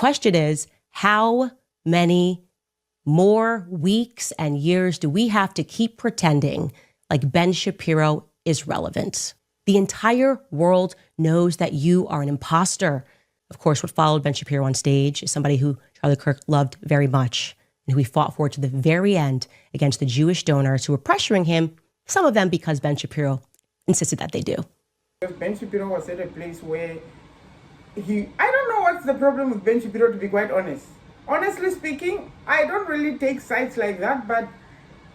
question is, how many more weeks and years do we have to keep pretending like Ben Shipiro is relevant? The entire world knows that you are an imposter. Of course, what followed Ben Shapiro on stage is somebody who Charlie Kirk loved very much and who he fought for to the very end against the Jewish donors who were pressuring him, some of them because Ben Shapiro insisted that they do. Ben Shapiro was at a place where I don't know what's the problem with Ben Shapiro, to be quite honest. Honestly speaking, I don't really take sides like that, but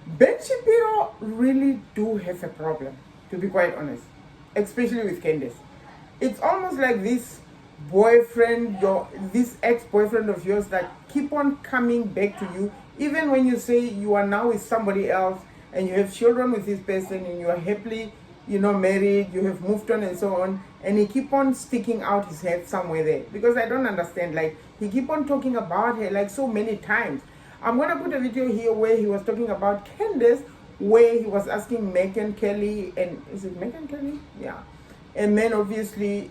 Ben Shapiro really do have a problem, to be quite honest, especially with Candace. It's almost like this boyfriend, this ex-boyfriend of yours that keep on coming back to you, even when you say you are now with somebody else and you have children with this person and you are happily, married, you have moved on and so on, and he keep on sticking out his head somewhere there. Because I don't understand, like, he keep on talking about her like so many times. I'm going to put a video here where he was talking about Candace, where he was asking Megyn Kelly, and is it Megyn Kelly? Yeah. And then obviously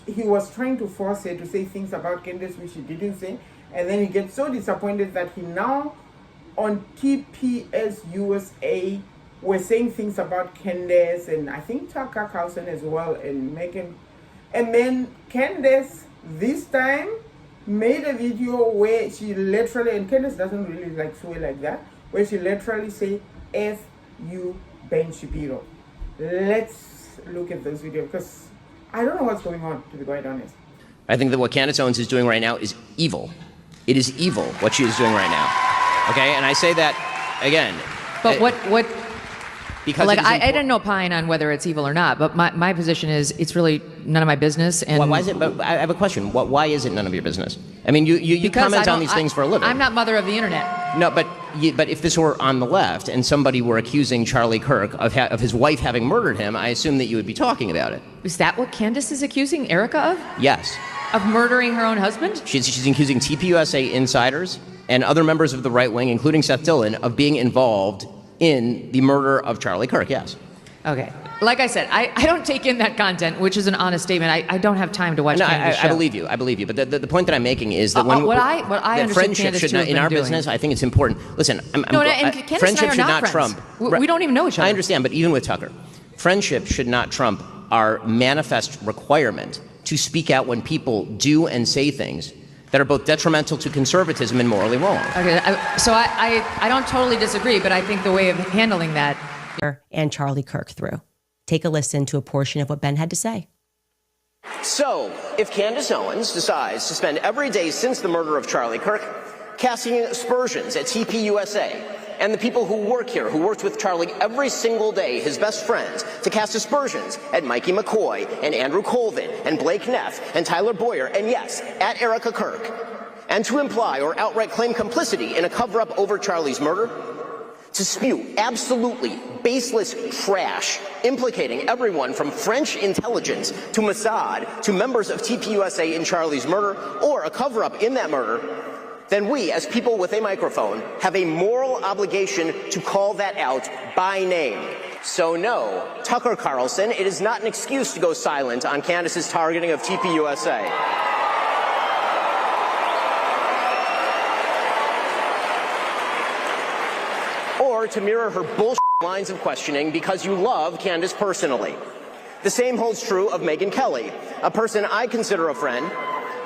he was trying to force her to say things about Candace which she didn't say. And then he gets so disappointed that he now on TPS USA were saying things about Candace and I think Tucker Carlson as well and Megyn. And then Candace this time made a video where she literally, and Candace doesn't really like swear like that, where she literally say, F you, Ben Shapiro. Let's look at this video because I don't know what's going on, to be quite honest. I think that what Candace Owens is doing right now is evil. It is evil what she is doing right now. Okay, and I say that again. But what? Because like I didn't opine on whether it's evil or not, but my position is it's really none of my business. And why is it? But I have a question. Why is it none of your business? I mean, you comment on these things for a living. I'm not mother of the internet. No, but if this were on the left and somebody were accusing Charlie Kirk of his wife having murdered him, I assume that you would be talking about it. Is that what Candace is accusing Erika of? Yes. Of murdering her own husband? She's accusing TPUSA insiders and other members of the right wing, including Seth Dillon, of being involved in the murder of Charlie Kirk, yes. Okay. Like I said, I don't take in that content, which is an honest statement. I don't have time to watch Candace's show. I believe you. But the point that I'm making is that what I understand friendship Candace should not, in our business, I think it's important. Listen, friendship should not trump. We don't even know each other. I understand, but even with Tucker, friendship should not trump our manifest requirement to speak out when people do and say things that are both detrimental to conservatism and morally wrong. Okay, so I don't totally disagree, but I think the way of handling that... And Charlie Kirk through. Take a listen to a portion of what Ben had to say. So, if Candace Owens decides to spend every day since the murder of Charlie Kirk casting aspersions at TPUSA and the people who work here, who worked with Charlie every single day, his best friends, to cast aspersions at Mikey McCoy and Andrew Colvin and Blake Neff and Tyler Boyer, and yes, at Erika Kirk, and to imply or outright claim complicity in a cover-up over Charlie's murder, to spew absolutely baseless trash implicating everyone from French intelligence to Mossad to members of TPUSA in Charlie's murder or a cover-up in that murder, then we, as people with a microphone, have a moral obligation to call that out by name. So no, Tucker Carlson, it is not an excuse to go silent on Candace's targeting of TPUSA. Or to mirror her bullshit lines of questioning because you love Candace personally. The same holds true of Megyn Kelly, a person I consider a friend,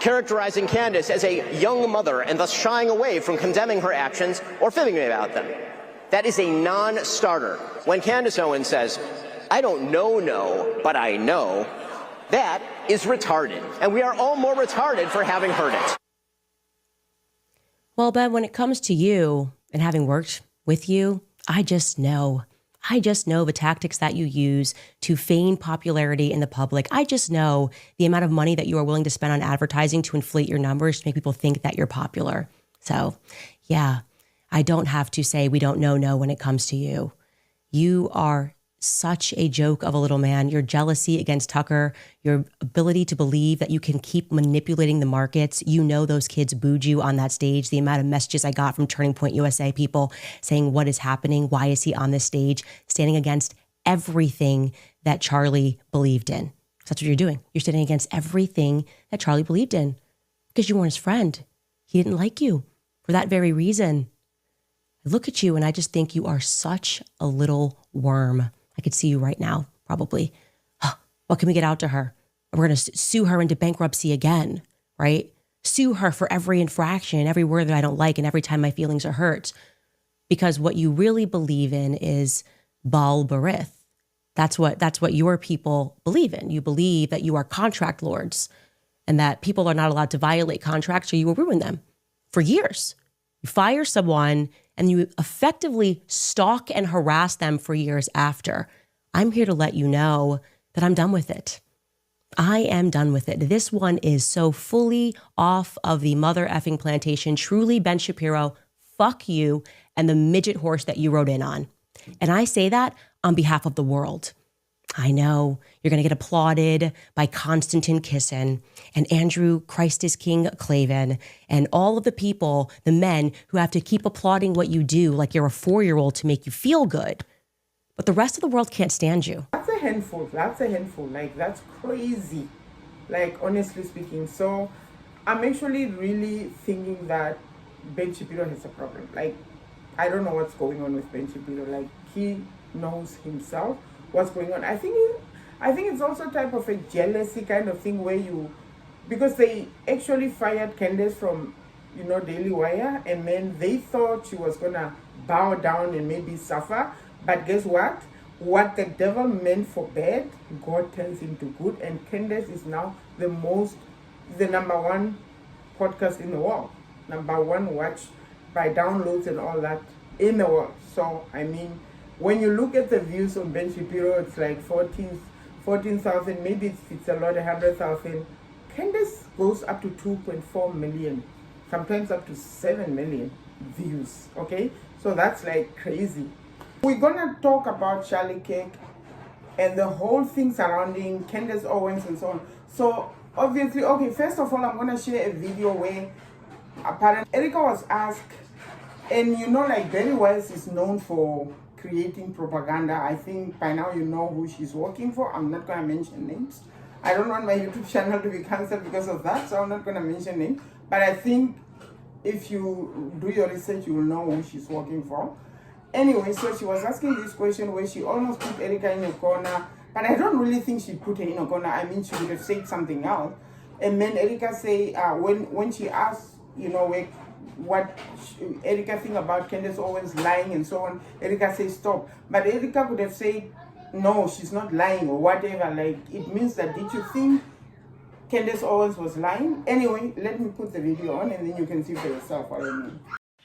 characterizing Candace as a young mother and thus shying away from condemning her actions or fibbing about them. That is a non-starter. When Candace Owen says, I don't know, but I know, that is retarded. And we are all more retarded for having heard it. Well, Ben, when it comes to you and having worked with you, I just know the tactics that you use to feign popularity in the public. I just know the amount of money that you are willing to spend on advertising to inflate your numbers to make people think that you're popular. So, yeah, I don't have to say we don't know when it comes to you. You are such a joke of a little man. Your jealousy against Tucker, your ability to believe that you can keep manipulating the markets. You know those kids booed you on that stage. The amount of messages I got from Turning Point USA people saying, what is happening? Why is he on this stage? Standing against everything that Charlie believed in. So that's what you're doing. You're standing against everything that Charlie believed in. because you weren't his friend. He didn't like you for that very reason. I look at you and I just think you are such a little worm. I could see you right now, probably. What can we get out to her? We're going to sue her into bankruptcy again, right? Sue her for every infraction, every word that I don't like, and every time my feelings are hurt. Because what you really believe in is Baal Berith. That's what your people believe in. You believe that you are contract lords and that people are not allowed to violate contracts or you will ruin them for years. You fire someone and you effectively stalk and harass them for years after. I'm here to let you know that I'm done with it. I am done with it. This one is so fully off of the mother effing plantation. Truly, Ben Shapiro, fuck you and the midget horse that you rode in on. And I say that on behalf of the world. I know you're going to get applauded by Konstantin Kisin and Andrew Christ is King Clavin and all of the people, the men who have to keep applauding what you do like you're a 4-year-old to make you feel good. But the rest of the world can't stand you. That's a handful. Like, that's crazy. Like, honestly speaking. So, I'm actually really thinking that Ben Shipiro has a problem. Like, I don't know what's going on with Ben Shapiro. Like, he knows himself what's going on. I think it's also a type of a jealousy kind of thing where because they actually fired Candace from, Daily Wire, and then they thought she was gonna bow down and maybe suffer. But guess what? What the devil meant for bad, God turns into good, and Candace is now the number one podcast in the world, number one watch by downloads and all that in the world. So, I mean, when you look at the views on Ben Shapiro, it's like 14,000, maybe it's a lot, 100,000. Candace goes up to 2.4 million, sometimes up to 7 million views, okay? So that's like crazy. We're gonna talk about Charlie Kirk and the whole thing surrounding Candace Owens and so on. So obviously, okay, first of all, I'm gonna share a video where apparently Erika was asked, and like Barry Wells is known for creating propaganda. I think by now you know who she's working for. I'm not gonna mention names. I don't want my YouTube channel to be cancelled because of that, so I'm not gonna mention names. But I think if you do your research, you will know who she's working for. Anyway, so she was asking this question where she almost put Erika in a corner, but I don't really think she put her in a corner. I mean, she would have said something else. And then Erika say, when she asked, what Erika think about Candace Owens lying and so on, Erika says stop. But Erika could have said, no, she's not lying or whatever. Like, it means that, did you think Candace Owens was lying? Anyway, let me put the video on and then you can see for yourself what I mean.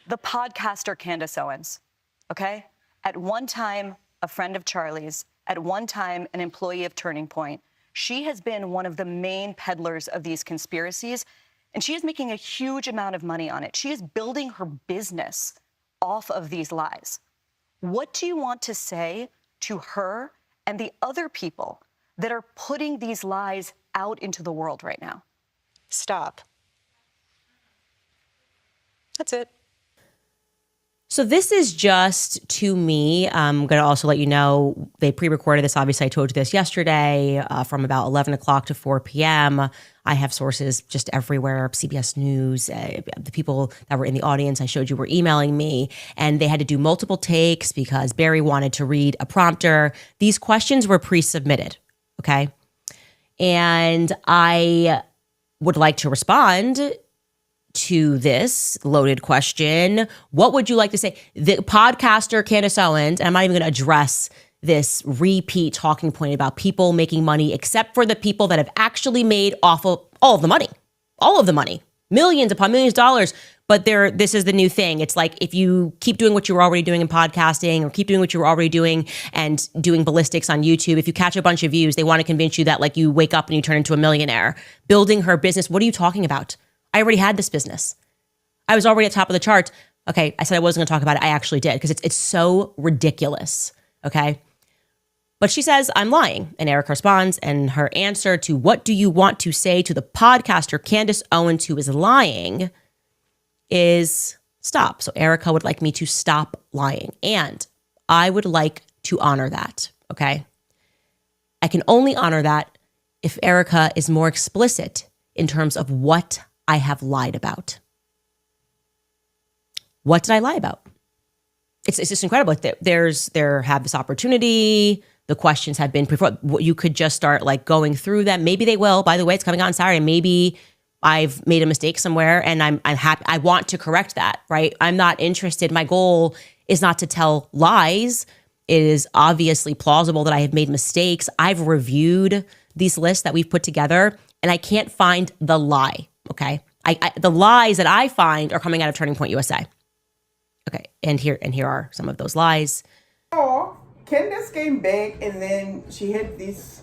The podcaster Candace Owens. Okay? At one time, a friend of Charlie's, at one time, an employee of Turning Point. She has been one of the main peddlers of these conspiracies, and she is making a huge amount of money on it. She is building her business off of these lies. What do you want to say to her and the other people that are putting these lies out into the world right now? Stop. That's it. So this is just, to me, I'm going to also let you know, they pre-recorded this. Obviously, I told you this yesterday from about 11 o'clock to 4 p.m. I have sources just everywhere, CBS News, the people that were in the audience I showed you were emailing me, and they had to do multiple takes because Barry wanted to read a prompter. These questions were pre-submitted, okay? And I would like to respond to this loaded question. What would you like to say? The podcaster Candace Owens, and I'm not even going to address this repeat talking point about people making money, except for the people that have actually made off of all of the money, millions upon millions of dollars. But this is the new thing. It's like, if you keep doing what you were already doing in podcasting, or keep doing what you were already doing and doing ballistics on YouTube, if you catch a bunch of views, they want to convince you that like you wake up and you turn into a millionaire. Building her business. What are you talking about? I already had this business. I was already at the top of the charts. Okay, I said I wasn't going to talk about it. I actually did, because it's so ridiculous, okay? But she says, I'm lying. And Erika responds, and her answer to what do you want to say to the podcaster Candace Owens who is lying is stop. So Erika would like me to stop lying. And I would like to honor that, okay? I can only honor that if Erika is more explicit in terms of what I have lied about. What did I lie about? It's just incredible. There have this opportunity. The questions have been before. You could just start like going through them. Maybe they will. By the way, it's coming out on Saturday. Maybe I've made a mistake somewhere and I'm happy. I want to correct that, right? I'm not interested. My goal is not to tell lies. It is obviously plausible that I have made mistakes. I've reviewed these lists that we've put together and I can't find the lie, okay? The lies that I find are coming out of Turning Point USA. Okay, and here are some of those lies. So Candace came back and then she had this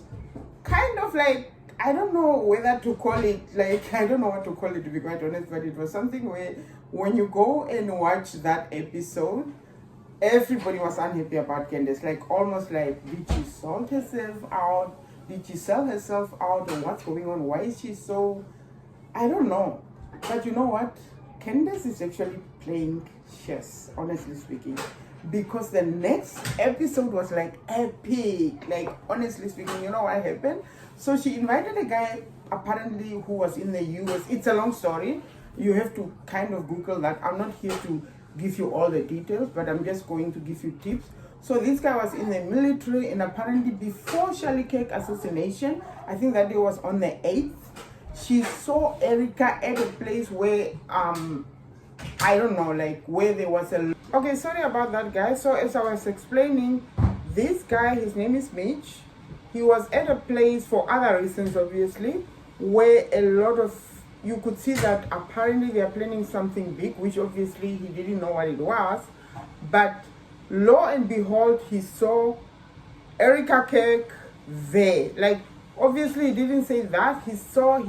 kind of like, I don't know whether to call it, like, I don't know what to call it to be quite honest, but it was something where when you go and watch that episode, everybody was unhappy about Candace, like almost like, did she sort herself out? Did she sell herself out? And what's going on? Why is she so, I don't know. But you know what? Candace is actually playing chess, honestly speaking, because the next episode was like epic. Like, honestly speaking, you know what happened? So she invited a guy apparently who was in the US. It's a long story. You have to kind of Google that. I'm not here to give you all the details, but I'm just going to give you tips. So this guy was in the military, and apparently before Charlie Kirk assassination, I think that day was on the 8th, she saw Erika at a place where I don't know, like where there was a... Okay, sorry about that, guys. So as I was explaining, this guy, his name is Mitch. He was at a place for other reasons, obviously, where a lot of... You could see that apparently they are planning something big, which obviously he didn't know what it was. But lo and behold, he saw Erika Kirk there. Like, obviously he didn't say that. He said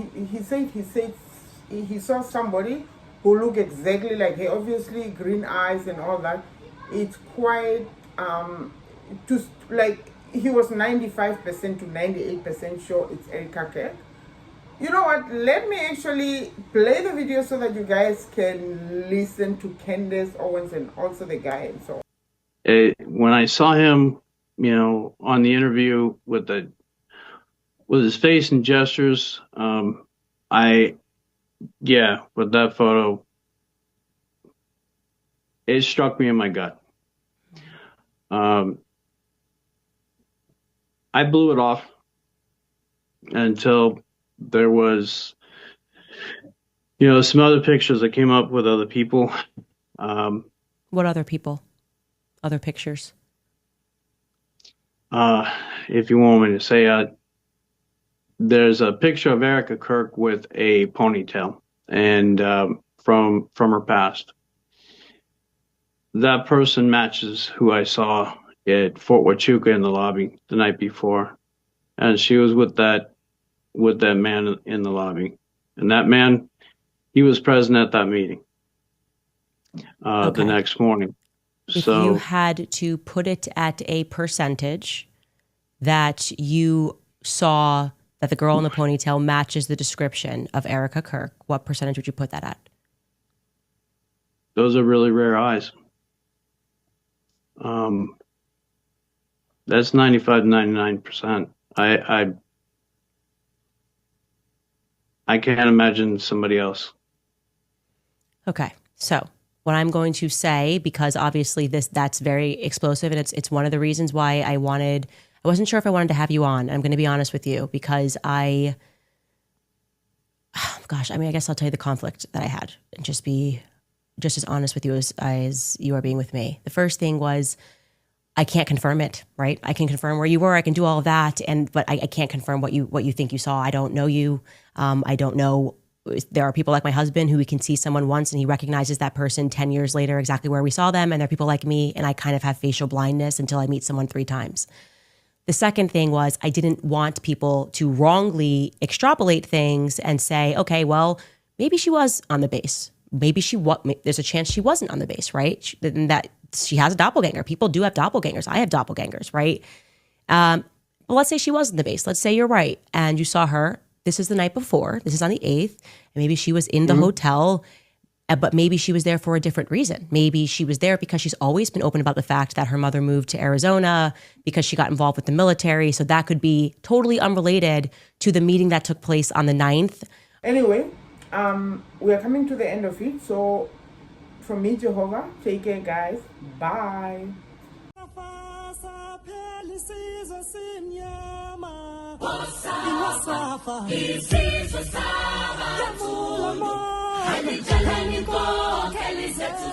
he saw somebody who look exactly like her, obviously green eyes and all that. It's quite like he was 95% to 98% sure it's Erika Kirk. You know what? Let me actually play the video so that you guys can listen to Candace Owens and also the guy and so on. When I saw him, on the interview with his face and gestures, with that photo, it struck me in my gut. I blew it off until there was, some other pictures that came up with other people. What other people? Other pictures? If you want me to say, there's a picture of Erika Kirk with a ponytail, and from her past. That person matches who I saw at Fort Huachuca in the lobby the night before, and she was with that man in the lobby, and that man, he was present at that meeting the next morning. If you had to put it at a percentage that you saw that the girl in the ponytail matches the description of Erika Kirk, what percentage would you put that at? Those are really rare eyes. That's 95 to 99%. I can't imagine somebody else. Okay, so what I'm going to say, because obviously that's very explosive, and it's one of the reasons why I wasn't sure if I wanted to have you on. I'm going to be honest with you, because I guess I'll tell you the conflict that I had and just be just as honest with you as you are being with me. The first thing was, I can't confirm it, right? I can confirm where you were. I can do all of that, but I can't confirm what you think you saw. I don't know you. I don't know. There are people like my husband who we can see someone once and he recognizes that person 10 years later exactly where we saw them. And there are people like me, and I kind of have facial blindness until I meet someone 3 times. The second thing was, I didn't want people to wrongly extrapolate things and say, okay, well, maybe she was on the base. Maybe there's a chance she wasn't on the base, right? That she has a doppelganger. People do have doppelgangers. I have doppelgangers, right? But let's say she was on the base. Let's say you're right, and you saw her. This is the night before. This is on the 8th. And maybe she was in the hotel, but maybe she was there for a different reason. Maybe she was there because she's always been open about the fact that her mother moved to Arizona because she got involved with the military. So that could be totally unrelated to the meeting that took place on the 9th. Anyway, we are coming to the end of it. So from me, Jehovah, take care, guys. Bye. Isizwe saba, Kelly Jalani Ko, Kelly Zetu